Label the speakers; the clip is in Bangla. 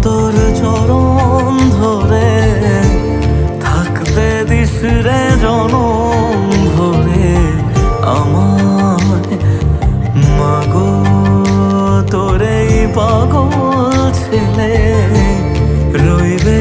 Speaker 1: তোর চরণ ধরে থাকতে দিস রে জনম ভরে আমায়। মাগো তোর এই পাগল ছেলে রইবে